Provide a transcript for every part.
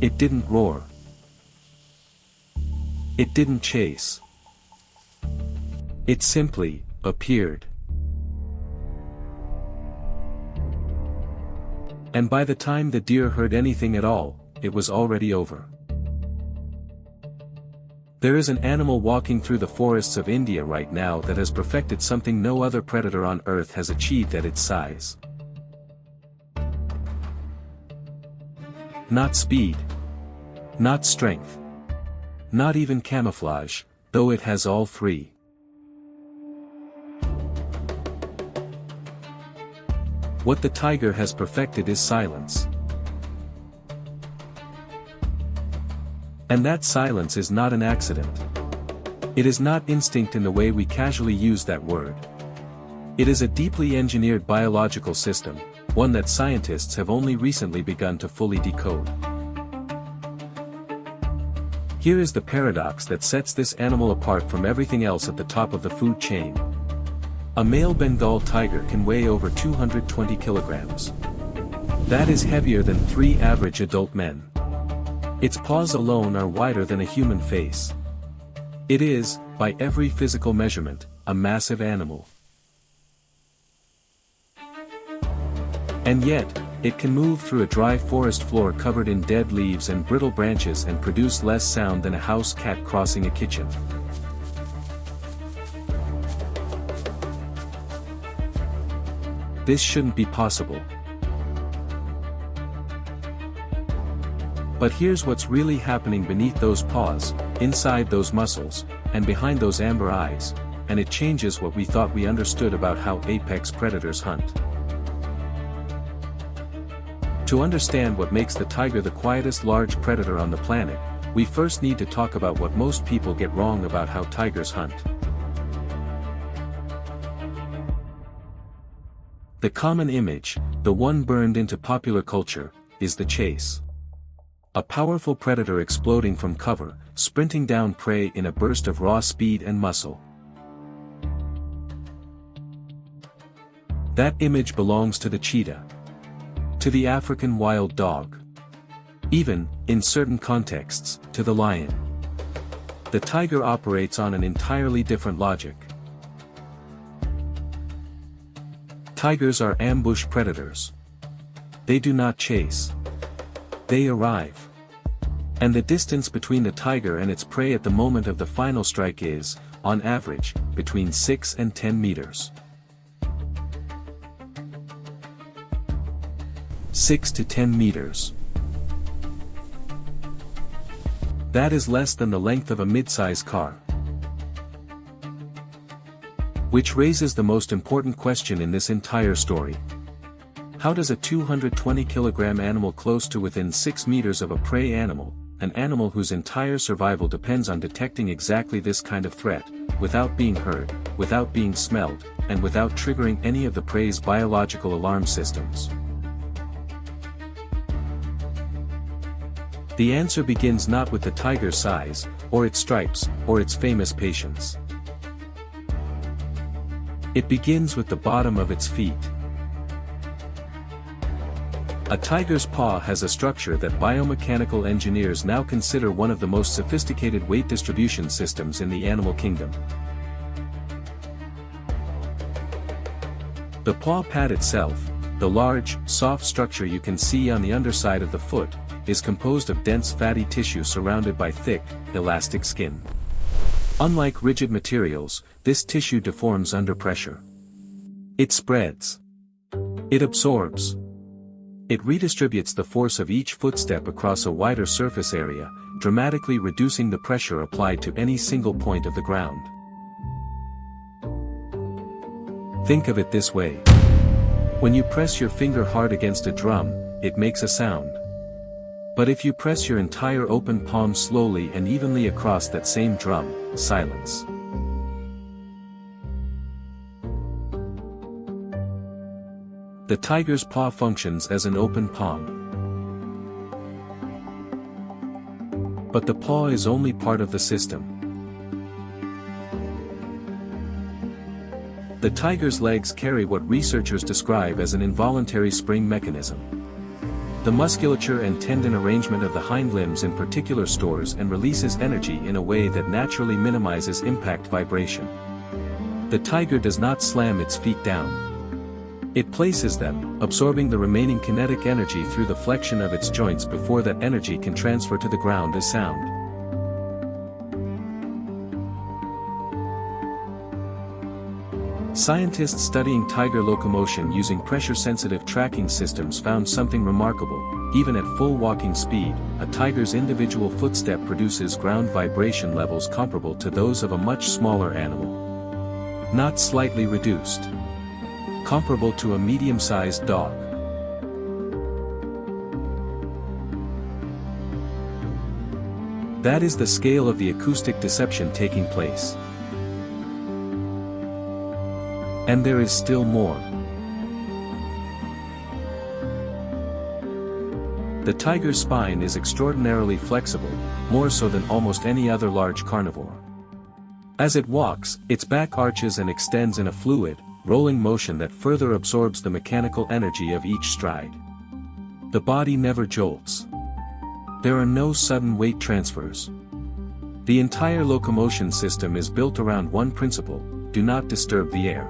It didn't roar. It didn't chase. It simply appeared. And by the time the deer heard anything at all, it was already over. There is an animal walking through the forests of India right now that has perfected something no other predator on Earth has achieved at its size. Not speed. Not strength. Not even camouflage, though it has all three. What the tiger has perfected is silence. And that silence is not an accident. It is not instinct in the way we casually use that word. It is a deeply engineered biological system, one that scientists have only recently begun to fully decode. Here is the paradox that sets this animal apart from everything else at the top of the food chain. A male Bengal tiger can weigh over 220 kilograms. That is heavier than 3 average adult men. Its paws alone are wider than a human face. It is, by every physical measurement, a massive animal. And yet, it can move through a dry forest floor covered in dead leaves and brittle branches and produce less sound than a house cat crossing a kitchen. This shouldn't be possible. But here's what's really happening beneath those paws, inside those muscles, and behind those amber eyes, and it changes what we thought we understood about how apex predators hunt. To understand what makes the tiger the quietest large predator on the planet, we first need to talk about what most people get wrong about how tigers hunt. The common image, the one burned into popular culture, is the chase. A powerful predator exploding from cover, sprinting down prey in a burst of raw speed and muscle. That image belongs to the cheetah. To the African wild dog. Even, in certain contexts, to the lion. The tiger operates on an entirely different logic. Tigers are ambush predators. They do not chase. They arrive. And the distance between the tiger and its prey at the moment of the final strike is, on average, between 6 and 10 meters. 6 to 10 meters. That is less than the length of a mid-size car. Which raises the most important question in this entire story. How does a 220-kilogram animal close to within 6 meters of a prey animal, an animal whose entire survival depends on detecting exactly this kind of threat, without being heard, without being smelled, and without triggering any of the prey's biological alarm systems? The answer begins not with the tiger's size, or its stripes, or its famous patience. It begins with the bottom of its feet. A tiger's paw has a structure that biomechanical engineers now consider one of the most sophisticated weight distribution systems in the animal kingdom. The paw pad itself, the large, soft structure you can see on the underside of the foot, is composed of dense fatty tissue surrounded by thick, elastic skin. Unlike rigid materials, this tissue deforms under pressure. It spreads. It absorbs. It redistributes the force of each footstep across a wider surface area, dramatically reducing the pressure applied to any single point of the ground. Think of it this way. When you press your finger hard against a drum, it makes a sound. But if you press your entire open palm slowly and evenly across that same drum, silence. The tiger's paw functions as an open palm. But the paw is only part of the system. The tiger's legs carry what researchers describe as an involuntary spring mechanism. The musculature and tendon arrangement of the hind limbs in particular stores and releases energy in a way that naturally minimizes impact vibration. The tiger does not slam its feet down. It places them, absorbing the remaining kinetic energy through the flexion of its joints before that energy can transfer to the ground as sound. Scientists studying tiger locomotion using pressure-sensitive tracking systems found something remarkable. Even at full walking speed, a tiger's individual footstep produces ground vibration levels comparable to those of a much smaller animal. Not slightly reduced. Comparable to a medium-sized dog. That is the scale of the acoustic deception taking place. And there is still more. The tiger's spine is extraordinarily flexible, more so than almost any other large carnivore. As it walks, its back arches and extends in a fluid, rolling motion that further absorbs the mechanical energy of each stride. The body never jolts. There are no sudden weight transfers. The entire locomotion system is built around one principle: do not disturb the air.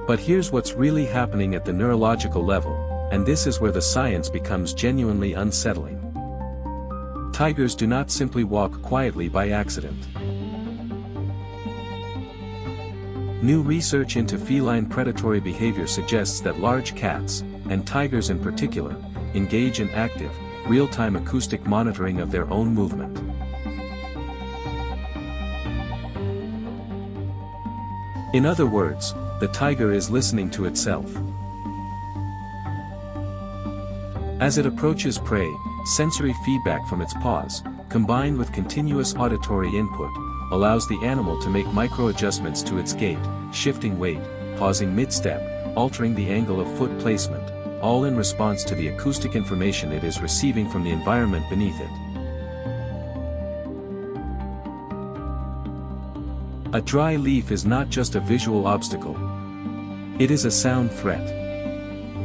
But here's what's really happening at the neurological level, and this is where the science becomes genuinely unsettling. Tigers do not simply walk quietly by accident. New research into feline predatory behavior suggests that large cats, and tigers in particular, engage in active, real-time acoustic monitoring of their own movement. In other words, the tiger is listening to itself. As it approaches prey, sensory feedback from its paws, combined with continuous auditory input, allows the animal to make micro-adjustments to its gait, shifting weight, pausing mid-step, altering the angle of foot placement, all in response to the acoustic information it is receiving from the environment beneath it. A dry leaf is not just a visual obstacle. It is a sound threat.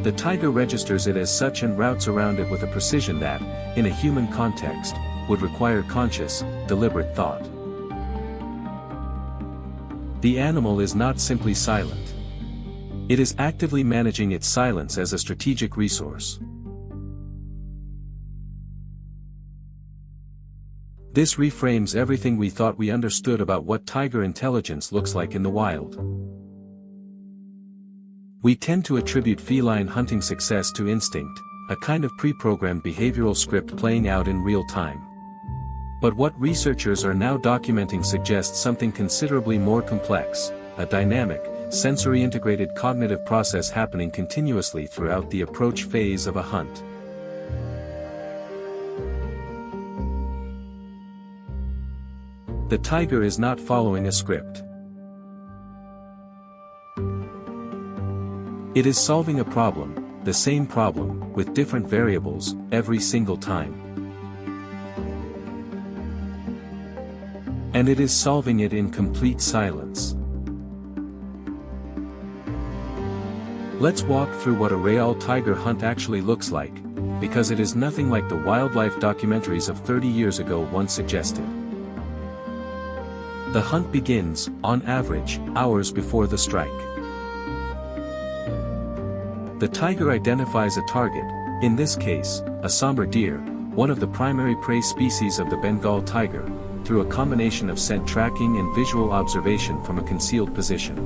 The tiger registers it as such and routes around it with a precision that, in a human context, would require conscious, deliberate thought. The animal is not simply silent. It is actively managing its silence as a strategic resource. This reframes everything we thought we understood about what tiger intelligence looks like in the wild. We tend to attribute feline hunting success to instinct, a kind of pre-programmed behavioral script playing out in real time. But what researchers are now documenting suggests something considerably more complex, a dynamic, sensory-integrated cognitive process happening continuously throughout the approach phase of a hunt. The tiger is not following a script. It is solving a problem, the same problem, with different variables, every single time. And it is solving it in complete silence. Let's walk through what a real tiger hunt actually looks like, because it is nothing like the wildlife documentaries of 30 years ago once suggested. The hunt begins, on average, hours before the strike. The tiger identifies a target, in this case, a somber deer, one of the primary prey species of the Bengal tiger, through a combination of scent tracking and visual observation from a concealed position.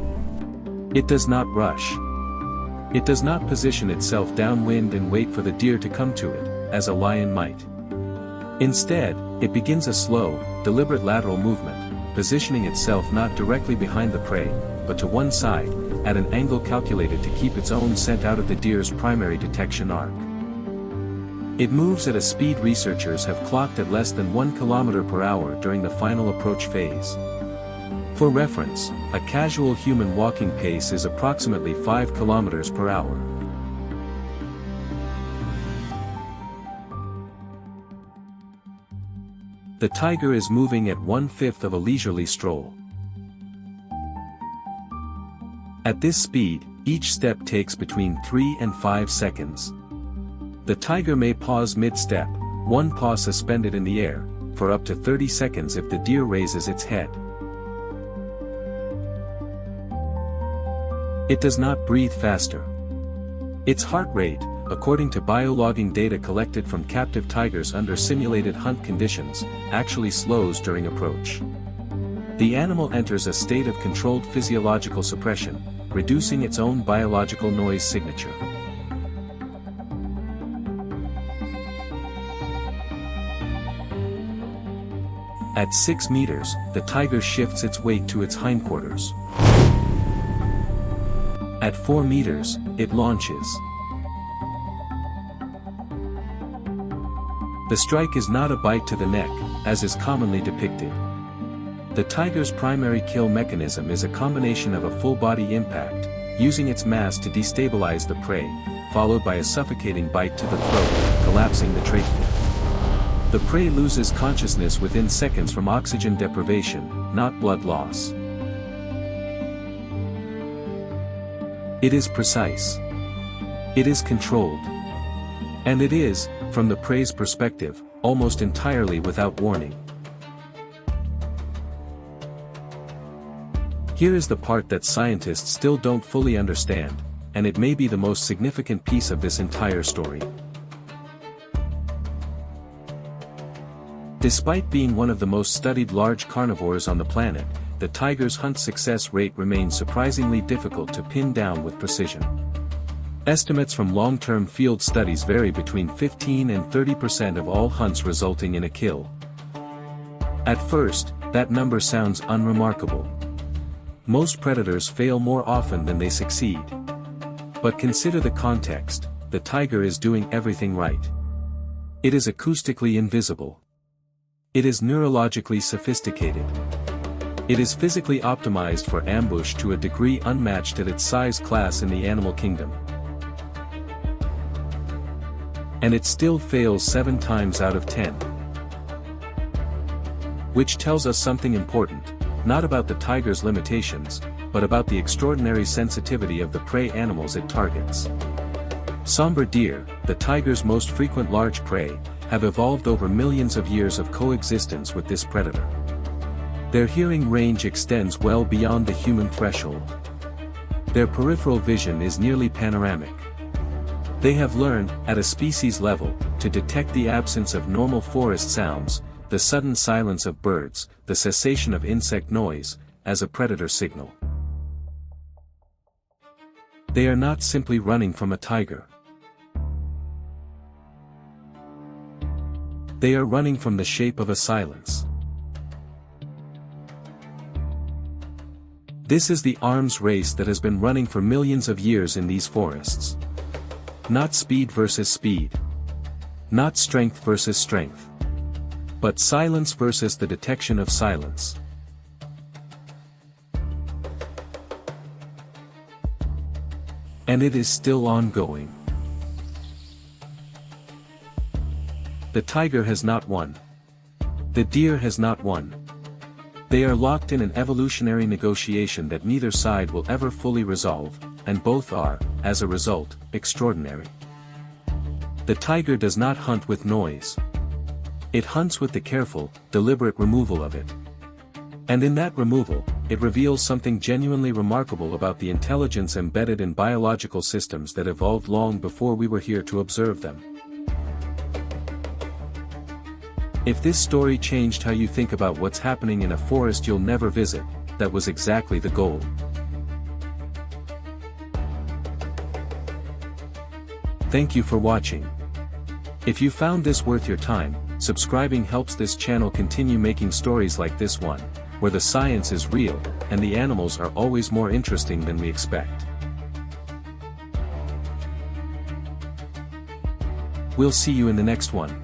It does not rush. It does not position itself downwind and wait for the deer to come to it, as a lion might. Instead, it begins a slow, deliberate lateral movement, positioning itself not directly behind the prey, but to one side, at an angle calculated to keep its own scent out of the deer's primary detection arc. It moves at a speed researchers have clocked at less than 1 km/h during the final approach phase. For reference, a casual human walking pace is approximately 5 km/h. The tiger is moving at 1/5 of a leisurely stroll. At this speed, each step takes between 3 and 5 seconds. The tiger may pause mid-step, one paw suspended in the air, for up to 30 seconds if the deer raises its head. It does not breathe faster. Its heart rate, according to biologging data collected from captive tigers under simulated hunt conditions, actually slows during approach. The animal enters a state of controlled physiological suppression, reducing its own biological noise signature. At 6 meters, the tiger shifts its weight to its hindquarters. At 4 meters, it launches. The strike is not a bite to the neck, as is commonly depicted. The tiger's primary kill mechanism is a combination of a full-body impact, using its mass to destabilize the prey, followed by a suffocating bite to the throat, collapsing the trachea. The prey loses consciousness within seconds from oxygen deprivation, not blood loss. It is precise. It is controlled. And it is, from the prey's perspective, almost entirely without warning. Here is the part that scientists still don't fully understand, and it may be the most significant piece of this entire story. Despite being one of the most studied large carnivores on the planet, the tiger's hunt success rate remains surprisingly difficult to pin down with precision. Estimates from long-term field studies vary between 15 and 30% of all hunts resulting in a kill. At first, that number sounds unremarkable. Most predators fail more often than they succeed. But consider the context: the tiger is doing everything right. It is acoustically invisible. It is neurologically sophisticated. It is physically optimized for ambush to a degree unmatched at its size class in the animal kingdom. And it still fails 7 times out of 10. Which tells us something important, not about the tiger's limitations, but about the extraordinary sensitivity of the prey animals it targets. Somber deer, the tiger's most frequent large prey, have evolved over millions of years of coexistence with this predator. Their hearing range extends well beyond the human threshold. Their peripheral vision is nearly panoramic. They have learned, at a species level, to detect the absence of normal forest sounds, the sudden silence of birds, the cessation of insect noise, as a predator signal. They are not simply running from a tiger. They are running from the shape of a silence. This is the arms race that has been running for millions of years in these forests. Not speed versus speed. Not strength versus strength. But silence versus the detection of silence. And it is still ongoing. The tiger has not won. The deer has not won. They are locked in an evolutionary negotiation that neither side will ever fully resolve, and both are, as a result, extraordinary. The tiger does not hunt with noise. It hunts with the careful, deliberate removal of it. And in that removal, it reveals something genuinely remarkable about the intelligence embedded in biological systems that evolved long before we were here to observe them. If this story changed how you think about what's happening in a forest you'll never visit, that was exactly the goal. Thank you for watching. If you found this worth your time, subscribing helps this channel continue making stories like this one, where the science is real, and the animals are always more interesting than we expect. We'll see you in the next one.